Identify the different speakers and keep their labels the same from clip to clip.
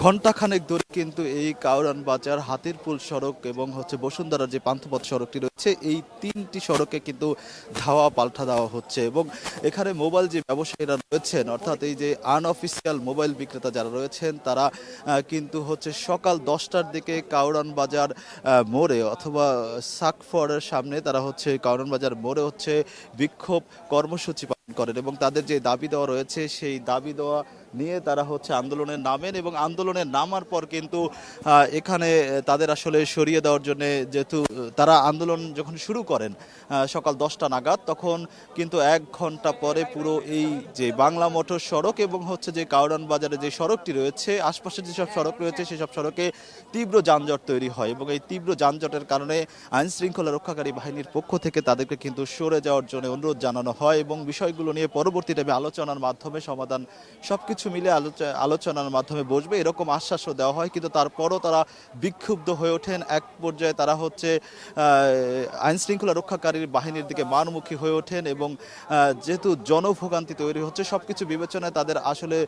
Speaker 1: ঘণ্টাখানেক ধরে কিন্তু এই কাউরান বাজার, হাতিরপুল সড়ক এবং বসুন্ধরার যে পান্থপথ সড়কটি রয়েছে, এই তিনটি সড়কে কিন্তু ধাওয়া পাল্টা দেওয়া হচ্ছে। এবং এখানে মোবাইল যে ব্যবসায়ীরা রয়েছেন, অর্থাৎ এই যে আনঅফিসিয়াল মোবাইল বিক্রেতা যারা রয়েছেন, তারা কিন্তু সকাল 10টার দিকে কাউরান বাজার মোড়ে অথবা সাকফরের সামনে তারা কাউরান বাজার মোড়ে বিক্ষোভ কর্মসূচি পালন করেন এবং তাদের যে দাবি দেওয়া রয়েছে সেই দাবি দেওয়া নিয়ে তারা আন্দোলনে নামেন। এবং আন্দোলনে নামার পর কিন্তু এখানে তাদের আসলে সরিয়ে দেওয়ার জন্য, যেহেতু তারা আন্দোলন যখন শুরু করেন সকাল 10টা নাগাদ, তখন কিন্তু 1 ঘন্টা পরে পুরো এই যে বাংলা মোটর সড়ক এবং যে কাউরান বাজারে যে সড়কটি রয়েছে, আশপাশে যেসব সড়ক রয়েছে সেসব সড়কে তীব্র যানজট তৈরি হয়। এবং এই তীব্র যানজটের কারণে আইন শৃঙ্খলা রক্ষাকারী বাহিনীর পক্ষ থেকে তাদেরকে কিন্তু সরে যাওয়ার জন্য অনুরোধ জানানো হয় এবং বিষয়গুলো নিয়ে পরবর্তী টাইমে আলোচনার মাধ্যমে সমাধান, সবকিছু মিলে আলোচনার মাধ্যমে বসবে এরকম আশ্বাসও দেওয়া হয়। কিন্তু তারপরও তারা বিক্ষুব্ধ হয়ে ওঠেন। এক পর্যায়ে তারা আইন শৃঙ্খলা রক্ষাকারী বাহিনীর দিকে মারমুখী হয়ে ওঠেন এবং যেহেতু জনভোগান্তি তৈরি হচ্ছে, সবকিছু বিবেচনায় তাদের আসলে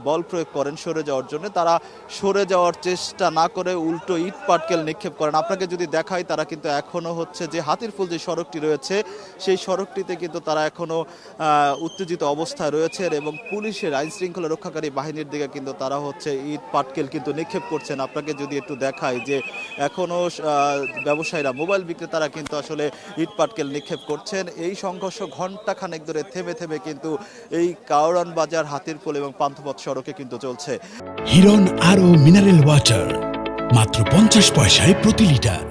Speaker 1: বল প্রয়োগ করেন সরে যাওয়ার জন্য। তারা সরে যাওয়ার চেষ্টা না করে উল্টো ইট পাটকেল নিক্ষেপ করেন। আপনাকে যদি দেখাই, তারা কিন্তু এখনো যে হাতিরপুল যে সড়কটি রয়েছে সেই সড়কটিতে কিন্তু তারা এখনো উত্তেজিত অবস্থায় রয়েছেন এবং পুলিশের, আইন শৃঙ্খলা রক্ষাকারী বাহিনীর দিকে কিন্তু তারা ইট পাটকেল কিন্তু নিক্ষেপ করছেন। আপনাকে যদি একটু দেখাই যে এখনো ব্যবসায়ীরা, মোবাইল বিক্রেতারা কিন্তু আসলে ইট পাটকেল নিক্ষেপ করছেন। এই সংঘর্ষ ঘণ্টাখানেক ধরে থেমে থেমে কিন্তু এই কাউরান বাজার, হাতিরপুল এবং পান্থপথ সড়কে কিন্তু চলছে।
Speaker 2: হিরন আরও মিনারেল ওয়াটার মাত্র 50 পয়সায় প্রতি লিটার।